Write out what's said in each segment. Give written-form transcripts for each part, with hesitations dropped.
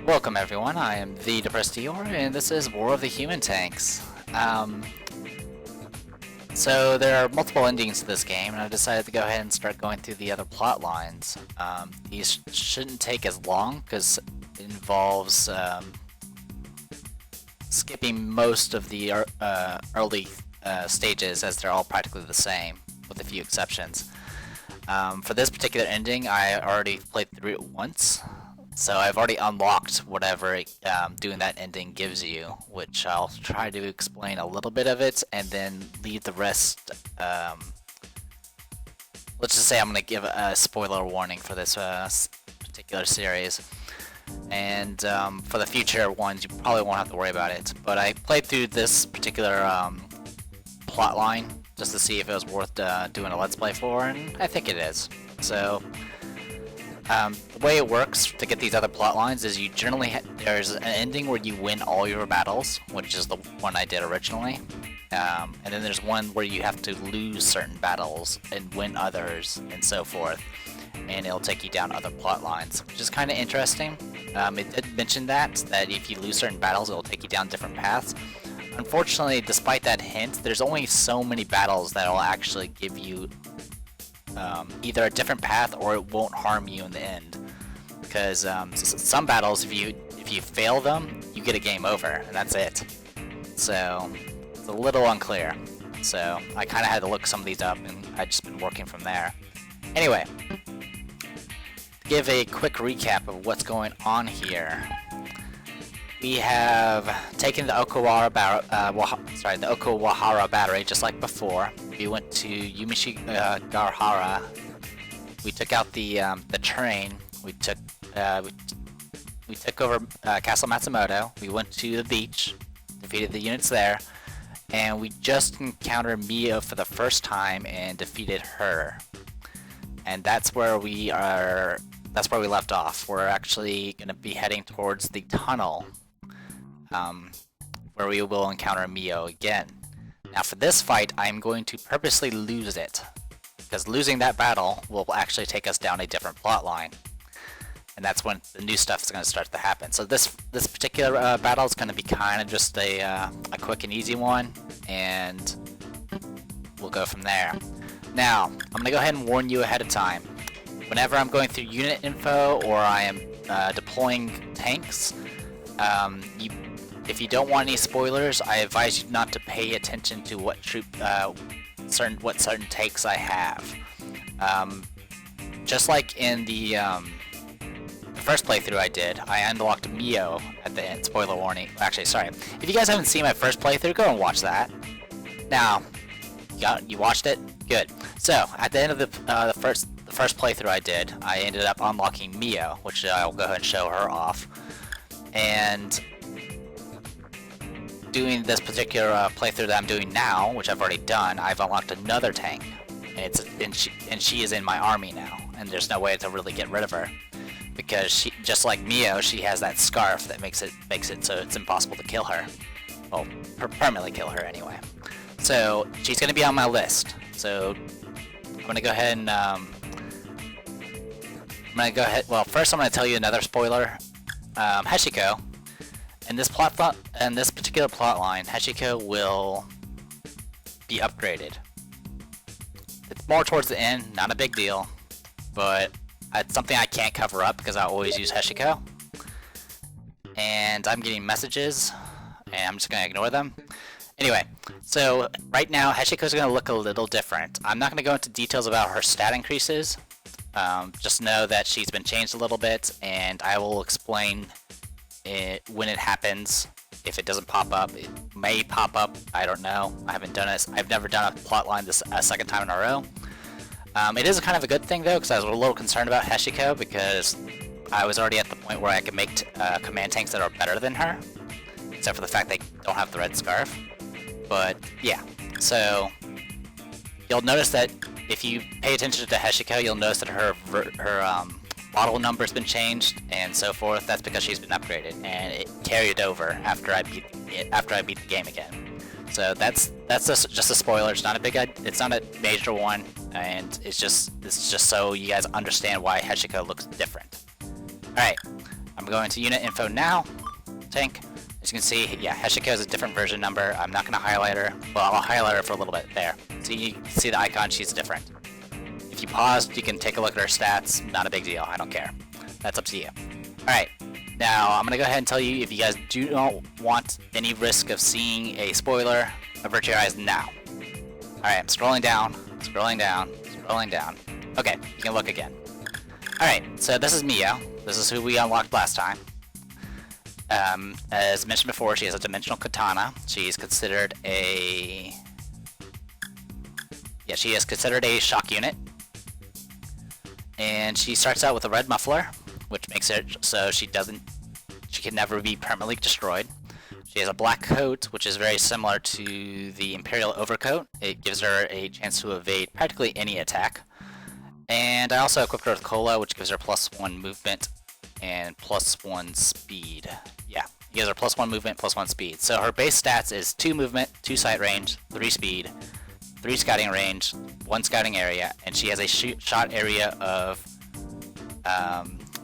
Welcome everyone, I am the Depressed Eeyore, and this is War of the Human Tanks. So there are multiple endings to this game, and I decided to go ahead and start going through the other plot lines. These shouldn't take as long, because it involves skipping most of the early stages, as they're all practically the same, with a few exceptions. For this particular ending, I already played through it once. So I've already unlocked whatever doing that ending gives you, which I'll try to explain a little bit of it, and then leave the rest. Let's just say I'm going to give a spoiler warning for this particular series. And for the future ones, you probably won't have to worry about it. But I played through this particular plot line just to see if it was worth doing a Let's Play for, and I think it is. So the way it works to get these other plot lines is you generally there's an ending where you win all your battles, which is the one I did originally, and then there's one where you have to lose certain battles and win others and so forth, and it'll take you down other plot lines, which is kind of interesting. It did mention that if you lose certain battles, it'll take you down different paths. Unfortunately, despite that hint, there's only so many battles that will actually give you either a different path or it won't harm you in the end. Because some battles, if you fail them, you get a game over, and that's it. So it's a little unclear. So I kind of had to look some of these up, and I've just been working from there. Anyway, to give a quick recap of what's going on here. We have taken the Okawahara battery just like before. We went to Yumishigahara. We took out the train. We took over Castle Matsumoto. We went to the beach, defeated the units there, and we just encountered Mio for the first time and defeated her. And that's where we are. That's where we left off. We're actually going to be heading towards the tunnel, where we will encounter Mio again. Now for this fight, I'm going to purposely lose it, because losing that battle will actually take us down a different plot line, and that's when the new stuff is going to start to happen. So this particular battle is going to be kind of just a quick and easy one, and we'll go from there. Now, I'm going to go ahead and warn you ahead of time. Whenever I'm going through unit info or I am deploying tanks, if you don't want any spoilers, I advise you not to pay attention to what certain takes I have. Just like in the first playthrough I did, I unlocked Mio at the end. Spoiler warning. Actually, sorry. If you guys haven't seen my first playthrough, go and watch that. Now, you watched it? Good. So at the end of the first playthrough I did, I ended up unlocking Mio, which I'll go ahead and show her off. And doing this particular playthrough that I'm doing now, which I've already done, I've unlocked another tank, and she is in my army now, and there's no way to really get rid of her, because she, just like Mio, she has that scarf that makes it so it's impossible to kill her. Well, permanently kill her anyway. So she's going to be on my list. So I'm going to go ahead and well, first I'm going to tell you another spoiler. Heshiko. In this particular plot line, Heshiko will be upgraded. It's more towards the end, not a big deal, but it's something I can't cover up because I always use Heshiko. And I'm getting messages, and I'm just going to ignore them. Anyway, so right now Heshiko's going to look a little different. I'm not going to go into details about her stat increases. Just know that she's been changed a little bit, and I will explain when it happens. If it doesn't pop up, it may pop up. I don't know. I haven't done it. I've never done a plotline this a second time in a row. It is kind of a good thing though, because I was a little concerned about Heshiko, because I was already at the point where I could make command tanks that are better than her, except for the fact they don't have the red scarf. But yeah, so you'll notice that if you pay attention to Heshiko, you'll notice that her model number's been changed and so forth. That's because she's been upgraded, and it carried over after I beat the game again. So that's just a spoiler. It's not a major one, and it's just so you guys understand why Heshiko looks different. All right, I'm I'm going to unit info now. Tank. As you can see, yeah, Heshiko is a different version number. I'm not going to highlight her. Well, I'll highlight her for a little bit there. So you can see the icon, she's different. If you paused, you can take a look at her stats. Not a big deal, I don't care. That's up to you. Alright, now I'm going to go ahead and tell you, if you guys do not want any risk of seeing a spoiler, avert your eyes now. Alright, I'm scrolling down, scrolling down, scrolling down. Okay, you can look again. Alright, so this is Mio. This is who we unlocked last time. As mentioned before, she has a dimensional katana. She's considered a... Yeah, she is considered a shock unit. And she starts out with a red muffler, which makes it so she can never be permanently destroyed. She has a black coat, which is very similar to the Imperial Overcoat. It gives her a chance to evade practically any attack. And I also equipped her with Cola, which gives her +1 movement and +1 speed. Yeah, it gives her +1 movement, +1 speed. So her base stats is 2 movement, 2 sight range, 3 speed, 3 scouting range, 1 scouting area, and she has a shot area of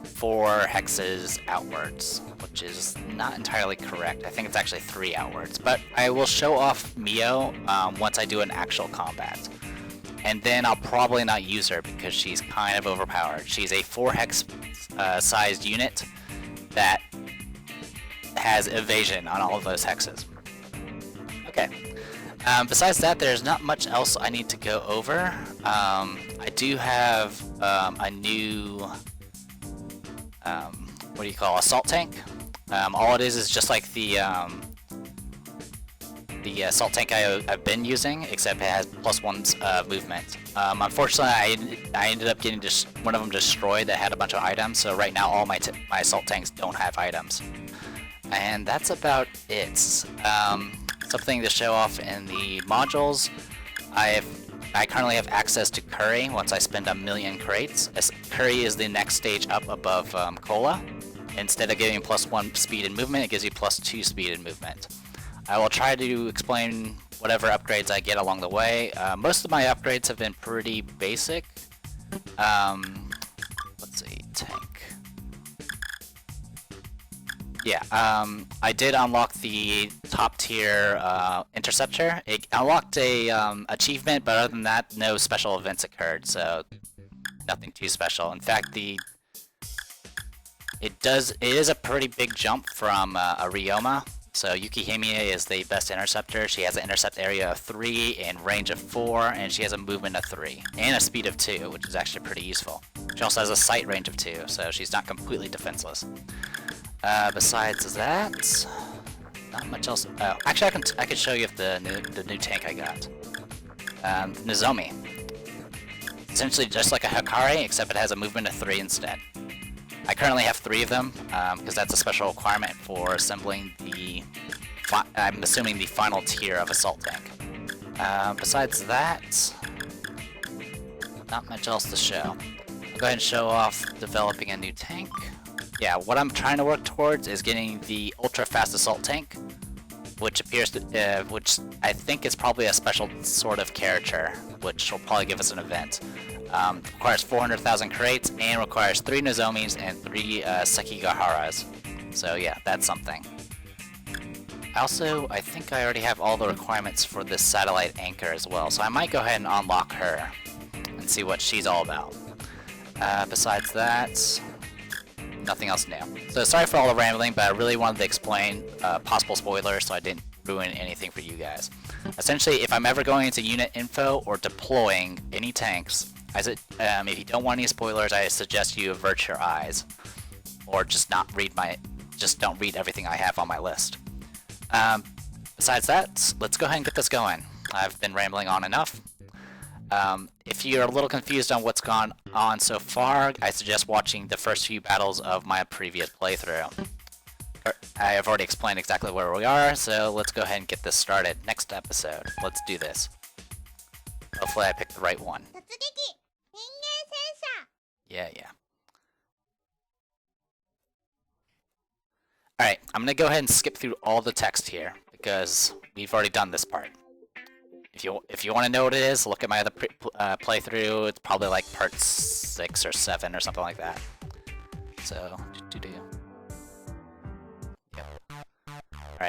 4 hexes outwards, which is not entirely correct. I think it's actually 3 outwards, but I will show off Mio once I do an actual combat. And then I'll probably not use her because she's kind of overpowered. She's a 4 hex sized unit that has evasion on all of those hexes. Okay. Besides that, there's not much else I need to go over. I do have a new, what do you call, assault tank. All it is just like the assault tank I've been using, except it has +1 movement. Unfortunately, I ended up getting one of them destroyed that had a bunch of items, so right now all my assault tanks don't have items. And that's about it. Something to show off in the modules, I currently have access to Curry once I spend 1,000,000 crates. As Curry is the next stage up above Cola. Instead of giving +1 speed and movement, it gives you +2 speed and movement. I will try to explain whatever upgrades I get along the way. Most of my upgrades have been pretty basic. Let's see, tank. Yeah, I did unlock the top tier interceptor. It unlocked a achievement, but other than that, no special events occurred, so nothing too special. In fact, it is a pretty big jump from a Ryoma. So Yukihime is the best interceptor. She has an intercept area of 3 and range of 4, and she has a movement of 3 and a speed of 2, which is actually pretty useful. She also has a sight range of 2, so she's not completely defenseless. Besides that, not much else. Actually, I can show you the new tank I got. Nozomi. Essentially just like a Hikari, except it has a movement of 3 instead. I currently have 3 of them, because that's a special requirement for assembling I'm assuming the final tier of Assault Tank. Besides that, not much else to show. I'll go ahead and show off developing a new tank. Yeah, what I'm trying to work towards is getting the ultra-fast Assault Tank, which which I think is probably a special sort of character, which will probably give us an event. Requires 400,000 crates and requires 3 Nozomis and 3 Sekigaharas. So yeah, that's something. Also, I think I already have all the requirements for this satellite anchor as well, so I might go ahead and unlock her and see what she's all about. Besides that, nothing else new. So sorry for all the rambling, but I really wanted to explain possible spoilers so I didn't ruin anything for you guys. Essentially, if I'm ever going into unit info or deploying any tanks, if you don't want any spoilers, I suggest you avert your eyes, or just don't read everything I have on my list. Besides that, let's go ahead and get this going. I've been rambling on enough. If you're a little confused on what's gone on so far, I suggest watching the first few battles of my previous playthrough. I have already explained exactly where we are, so let's go ahead and get this started. Next episode, let's do this. Hopefully I picked the right one. Yeah. Alright, I'm gonna go ahead and skip through all the text here, because we've already done this part. If you want to know what it is, look at my other playthrough. It's probably like part 6 or 7 or something like that. So,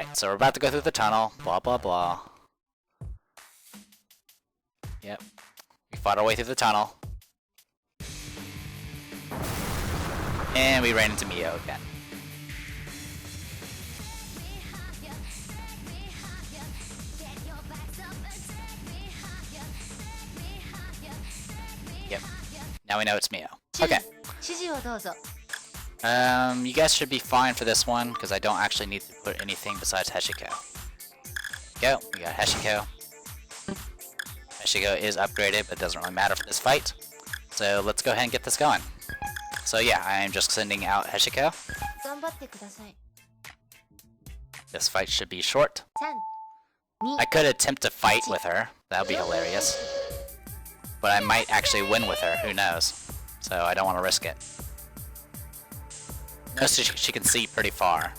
Alright, so we're about to go through the tunnel. Blah, blah, blah. Yep. We fought our way through the tunnel. And we ran into Mio again. Yep. Now we know it's Mio. Okay. You guys should be fine for this one, because I don't actually need to put anything besides Heshiko. Go. We got Heshiko. Heshiko is upgraded, but it doesn't really matter for this fight. So let's go ahead and get this going. So yeah, I am just sending out Heshiko. This fight should be short. I could attempt to fight with her. That would be hilarious. But I might actually win with her, who knows. So I don't want to risk it. Notice she can see pretty far.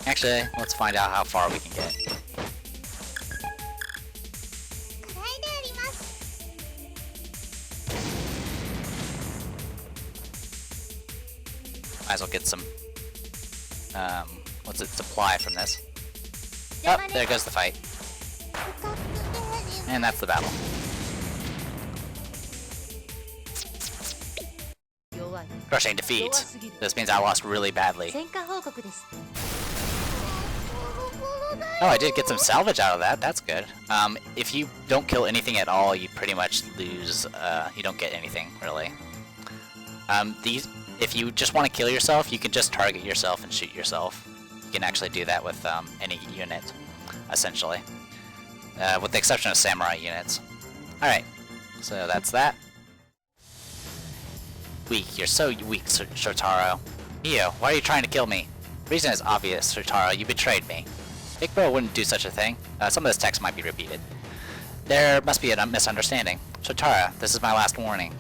Actually, let's find out how far we can get. Might as well get some, supply from this. Oh, there goes the fight. And that's the battle. Crushing defeat. This means I lost really badly. Oh, I did get some salvage out of that. That's good. If you don't kill anything at all, you pretty much lose. You don't get anything, really. If you just want to kill yourself, you can just target yourself and shoot yourself. You can actually do that with any unit, essentially. With the exception of samurai units. Alright, so that's that. Weak, you're so weak, Shotaro. Mio, why are you trying to kill me? The reason is obvious, Shotaro, you betrayed me. Big Bro wouldn't do such a thing. Some of this text might be repeated. There must be a misunderstanding. Shotaro, this is my last warning.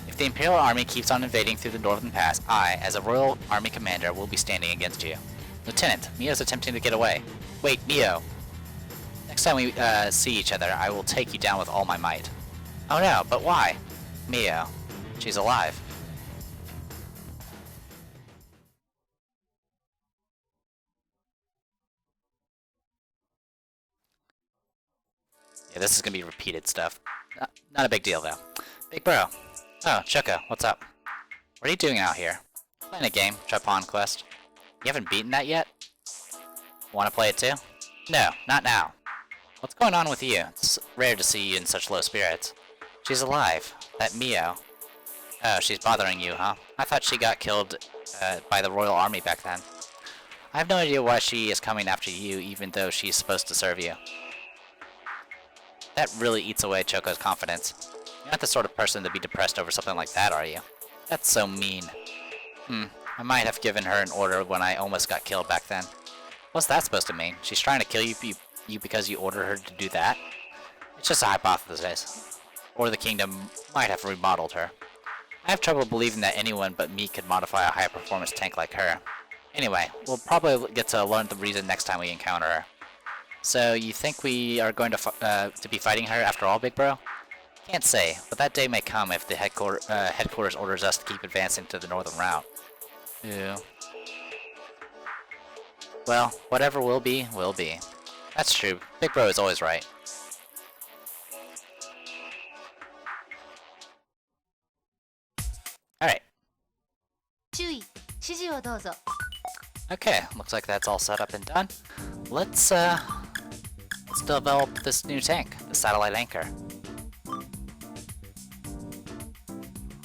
If the Imperial Army keeps on invading through the Northern Pass, I, as a Royal Army Commander, will be standing against you. Lieutenant, Mio's attempting to get away. Wait, Mio! Next time we see each other, I will take you down with all my might. Oh no, but why? Mio. She's alive. Yeah, this is gonna be repeated stuff. Not a big deal, though. Big Bro. Oh, Choco, what's up? What are you doing out here? Playing a game, Try Quest. You haven't beaten that yet? Wanna play it too? No, not now. What's going on with you? It's rare to see you in such low spirits. She's alive. That Mio. Oh, she's bothering you, huh? I thought she got killed by the Royal Army back then. I have no idea why she is coming after you, even though she's supposed to serve you. That really eats away Choco's confidence. You're not the sort of person to be depressed over something like that, are you? That's so mean. I might have given her an order when I almost got killed back then. What's that supposed to mean? She's trying to kill you because you ordered her to do that? It's just a hypothesis. Or the kingdom might have remodeled her. I have trouble believing that anyone but me could modify a high-performance tank like her. Anyway, we'll probably get to learn the reason next time we encounter her. So, you think we are going to be fighting her after all, Big Bro? Can't say, but that day may come if the headquarters orders us to keep advancing to the northern route. Ew. Well, whatever will be, will be. That's true. Big Bro is always right. Alright. Okay, looks like that's all set up and done. Let's develop this new tank, the satellite anchor.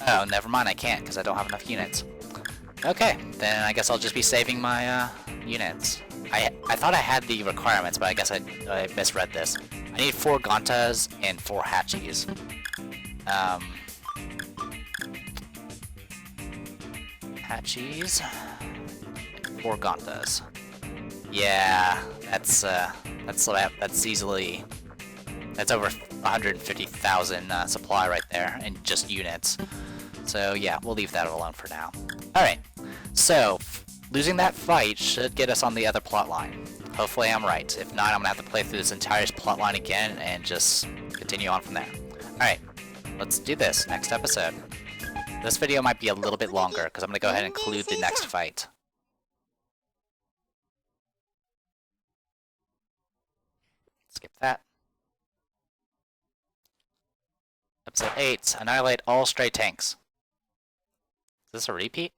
Oh, never mind, I can't, because I don't have enough units. Okay, then I guess I'll just be saving my, units. I thought I had the requirements, but I guess I misread this. I need 4 Gontas and 4 Hachis. Hachis. 4 Gontas. Yeah, that's easily... That's over 150,000 supply right there, in just units. So yeah, we'll leave that alone for now. Alright, so... Losing that fight should get us on the other plotline. Hopefully I'm right. If not, I'm gonna have to play through this entire plotline again and just continue on from there. Alright, let's do this next episode. This video might be a little bit longer because I'm going to go ahead and include the next fight. Skip that. Episode 8, annihilate all stray tanks. Is this a repeat?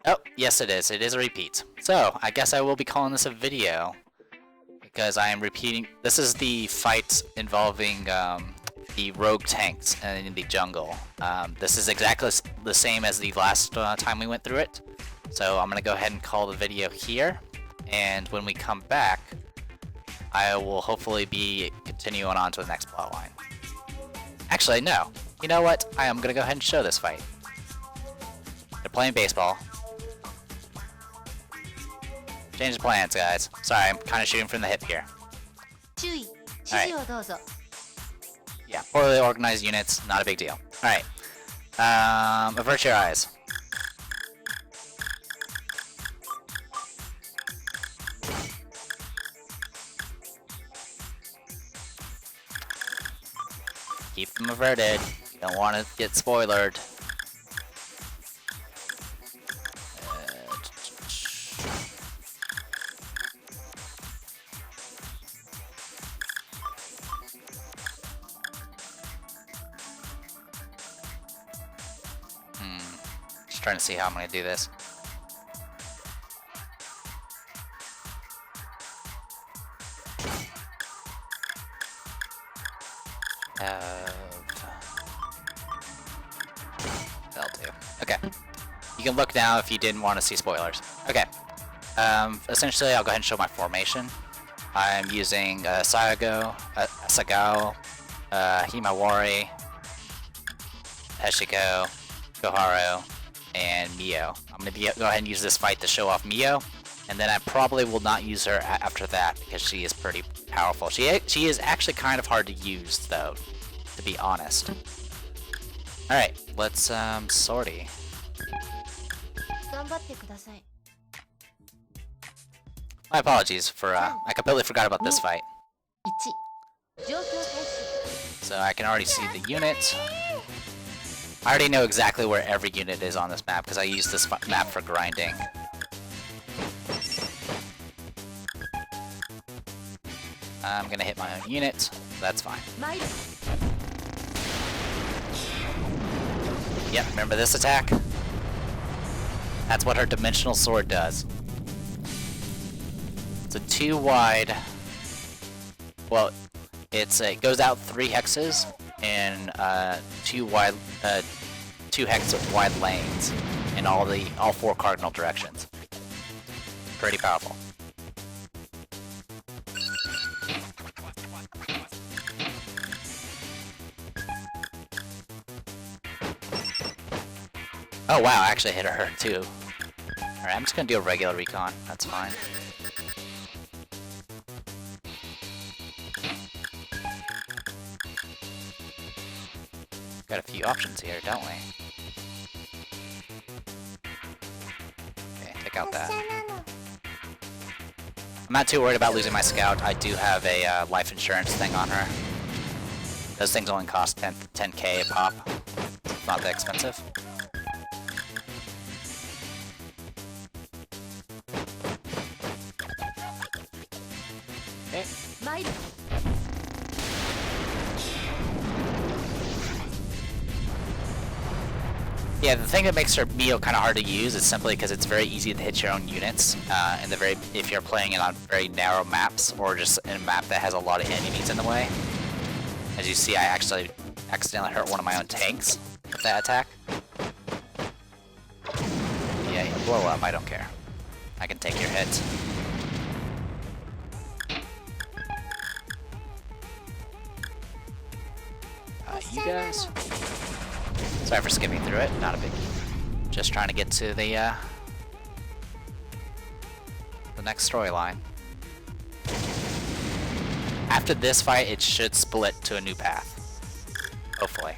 Oh, yes it is. It is a repeat. So, I guess I will be calling this a video because I am repeating. This is the fight involving the rogue tanks in the jungle. This is exactly the same as the last time we went through it. So I'm going to go ahead and call the video here. And when we come back, I will hopefully be continuing on to the next plotline. Actually, no. You know what? I am going to go ahead and show this fight. They're playing baseball. Change the plans, guys. Sorry, I'm kind of shooting from the hip here. Alright. Yeah, poorly organized units, not a big deal. Alright. Avert your eyes. Keep them averted. You don't want to get spoilered. Just trying to see how I'm going to do this. That'll do. Okay. You can look now if you didn't want to see spoilers. Okay. Essentially, I'll go ahead and show my formation. I'm using Sagao, Himawari, Heshiko, Goharu, and Mio. I'm going to go ahead and use this fight to show off Mio, and then I probably will not use her after that because she is pretty powerful. She is actually kind of hard to use, though, to be honest. Alright, let's, sortie. My apologies for, I completely forgot about this fight. So I can already see the unit. I already know exactly where every unit is on this map because I use this map for grinding. I'm gonna hit my own unit. That's fine. Yep, remember this attack? That's what her dimensional sword does. It's a 2 wide. Well, it goes out 3 hexes in 2 wide, 2 hex wide lanes in all 4 cardinal directions. Pretty powerful. Oh wow, I actually hit her too. Alright, I'm just gonna do a regular recon. That's fine. Got a few options here, don't we? Okay, take out that. I'm not too worried about losing my scout. I do have a life insurance thing on her. Those things only cost 10k a pop. It's not that expensive. Okay. Yeah, the thing that makes her Mio kind of hard to use is simply because it's very easy to hit your own units, if you're playing it on very narrow maps or just in a map that has a lot of enemies in the way. As you see, I actually accidentally hurt one of my own tanks with that attack. Yeah, you blow up. I don't care. I can take your hits. You guys. Sorry for skipping through it, not a big. Just trying to get to the next storyline. After this fight, it should split to a new path. Hopefully.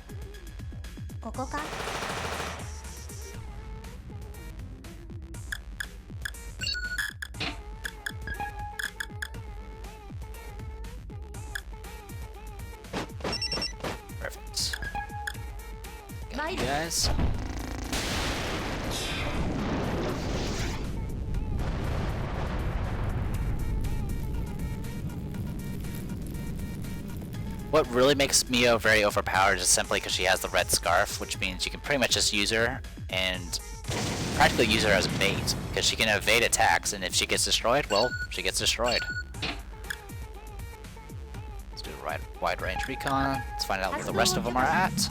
you guys. What really makes Mio very overpowered is simply because she has the red scarf, which means you can pretty much just use her and practically use her as bait, because she can evade attacks, and if she gets destroyed, well, she gets destroyed. Let's do a wide range recon. Let's find out where the rest of them are at.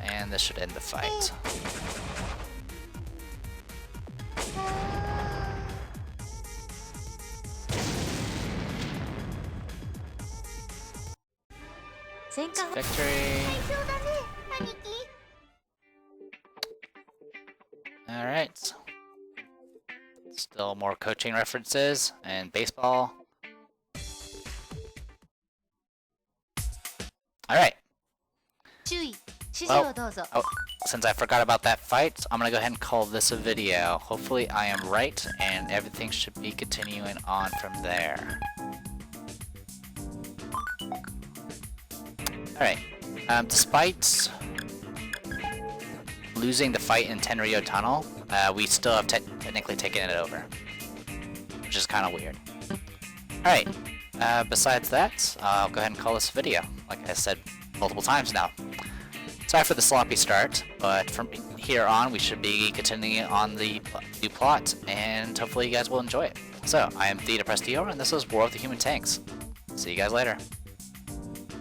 And this should end the fight. Victory. Alright. Still more coaching references and baseball. Alright. Well, since I forgot about that fight, I'm gonna go ahead and call this a video. Hopefully I am right and everything should be continuing on from there. Alright, despite losing the fight in Tenryo Tunnel, we still have technically taken it over, which is kind of weird. Alright, besides that, I'll go ahead and call this a video, like I said multiple times now. Sorry for the sloppy start, but from here on we should be continuing on the new plot, and hopefully you guys will enjoy it. So, I am Theta Prestigio, and this is War of the Human Tanks. See you guys later.